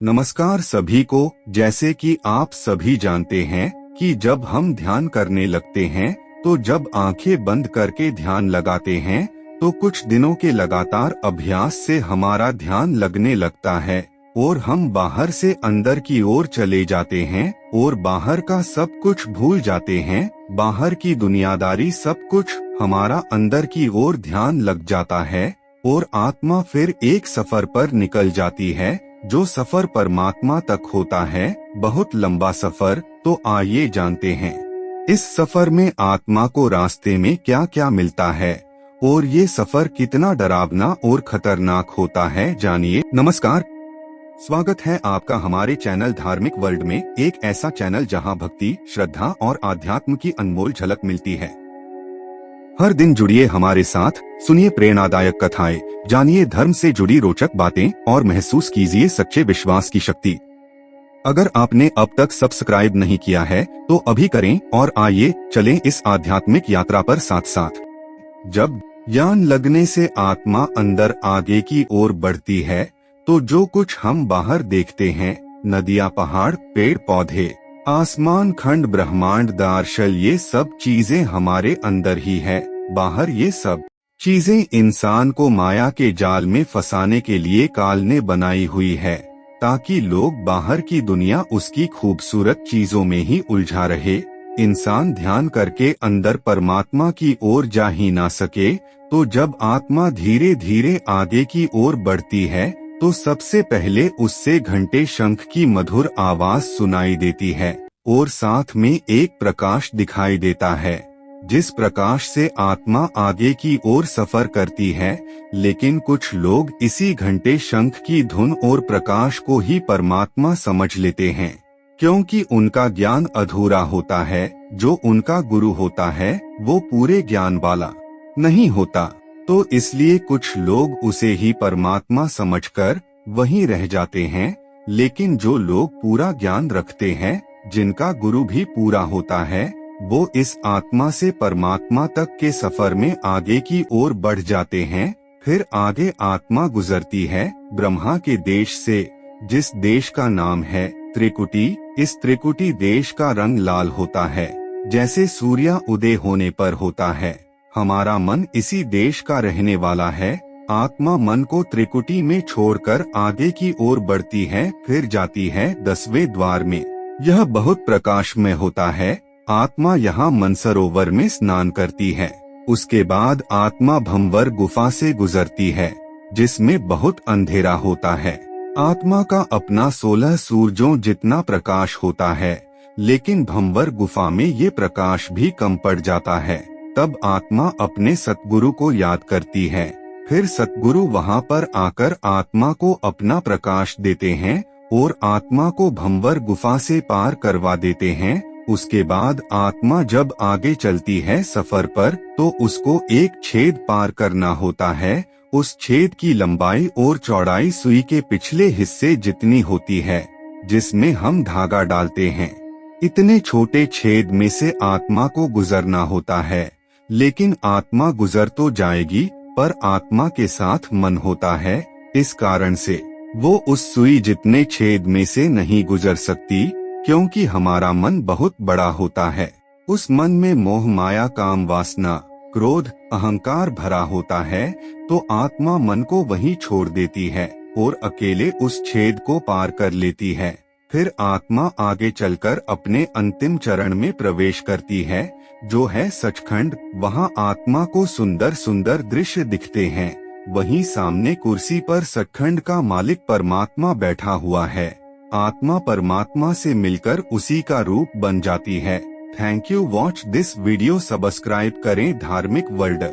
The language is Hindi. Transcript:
नमस्कार सभी को। जैसे कि आप सभी जानते हैं कि जब हम ध्यान करने लगते हैं तो जब आंखें बंद करके ध्यान लगाते हैं तो कुछ दिनों के लगातार अभ्यास से हमारा ध्यान लगने लगता है और हम बाहर से अंदर की ओर चले जाते हैं और बाहर का सब कुछ भूल जाते हैं। बाहर की दुनियादारी सब कुछ हमारा अंदर की ओर ध्यान लग जाता है और आत्मा फिर एक सफर पर निकल जाती है, जो सफर परमात्मा तक होता है। बहुत लंबा सफर। तो आइए जानते हैं इस सफर में आत्मा को रास्ते में क्या क्या मिलता है और ये सफर कितना डरावना और खतरनाक होता है, जानिए। नमस्कार, स्वागत है आपका हमारे चैनल धार्मिक वर्ल्ड में, एक ऐसा चैनल जहां भक्ति, श्रद्धा और आध्यात्म की अनमोल झलक मिलती है। हर दिन जुड़िए हमारे साथ, सुनिए प्रेरणादायक कथाएं, जानिए धर्म से जुड़ी रोचक बातें और महसूस कीजिए सच्चे विश्वास की शक्ति। अगर आपने अब तक सब्सक्राइब नहीं किया है तो अभी करें और आइए चलें इस आध्यात्मिक यात्रा पर साथ साथ। जब ज्ञान लगने से आत्मा अंदर आगे की ओर बढ़ती है तो जो कुछ हम बाहर देखते हैं, नदियाँ, पहाड़, पेड़ पौधे, आसमान, खंड, ब्रह्मांड, दर्शन, ये सब चीजें हमारे अंदर ही है। बाहर ये सब चीजें इंसान को माया के जाल में फंसाने के लिए काल ने बनाई हुई है, ताकि लोग बाहर की दुनिया उसकी खूबसूरत चीजों में ही उलझा रहे। इंसान ध्यान करके अंदर परमात्मा की ओर जा ही ना सके। तो जब आत्मा धीरे धीरे आगे की ओर बढ़ती है तो सबसे पहले उससे घंटे शंख की मधुर आवाज सुनाई देती है और साथ में एक प्रकाश दिखाई देता है, जिस प्रकाश से आत्मा आगे की ओर सफर करती है। लेकिन कुछ लोग इसी घंटे शंख की धुन और प्रकाश को ही परमात्मा समझ लेते हैं, क्योंकि उनका ज्ञान अधूरा होता है। जो उनका गुरु होता है वो पूरे ज्ञान वाला नहीं होता, तो इसलिए कुछ लोग उसे ही परमात्मा समझकर वहीं रह जाते हैं। लेकिन जो लोग पूरा ज्ञान रखते हैं, जिनका गुरु भी पूरा होता है, वो इस आत्मा से परमात्मा तक के सफर में आगे की ओर बढ़ जाते हैं। फिर आगे आत्मा गुजरती है ब्रह्मा के देश से, जिस देश का नाम है त्रिकुटी। इस त्रिकुटी देश का रंग लाल होता है, जैसे सूर्य उदय होने पर होता है। हमारा मन इसी देश का रहने वाला है। आत्मा मन को त्रिकुटी में छोड़कर आगे की ओर बढ़ती है, फिर जाती है 10वें द्वार में। यह बहुत प्रकाशमय होता है। आत्मा यहाँ मानसरोवर में स्नान करती है। उसके बाद आत्मा भंवर गुफा से गुजरती है, जिसमें बहुत अंधेरा होता है। आत्मा का अपना 16 सूरजों जितना प्रकाश होता है, लेकिन भंवर गुफा में ये प्रकाश भी कम पड़ जाता है। तब आत्मा अपने सतगुरु को याद करती है। फिर सतगुरु वहाँ पर आकर आत्मा को अपना प्रकाश देते हैं और आत्मा को भंवर गुफा से पार करवा देते हैं। उसके बाद आत्मा जब आगे चलती है सफर पर, तो उसको एक छेद पार करना होता है। उस छेद की लंबाई और चौड़ाई सुई के पिछले हिस्से जितनी होती है, जिसमें हम धागा डालते हैं। इतने छोटे छेद में से आत्मा को गुजरना होता है। लेकिन आत्मा गुजर तो जाएगी, पर आत्मा के साथ मन होता है। इस कारण से वो उस सुई जितने छेद में से नहीं गुजर सकती, क्योंकि हमारा मन बहुत बड़ा होता है। उस मन में मोह, माया, काम, वासना, क्रोध, अहंकार भरा होता है। तो आत्मा मन को वहीं छोड़ देती है और अकेले उस छेद को पार कर लेती है। फिर आत्मा आगे चलकर अपने अंतिम चरण में प्रवेश करती है, जो है सचखंड। वहाँ आत्मा को सुंदर सुंदर दृश्य दिखते हैं। वहीं सामने कुर्सी पर सचखंड का मालिक परमात्मा बैठा हुआ है। आत्मा परमात्मा से मिलकर उसी का रूप बन जाती है। Thank you watch this video. Subscribe करें धार्मिक वर्ल्ड।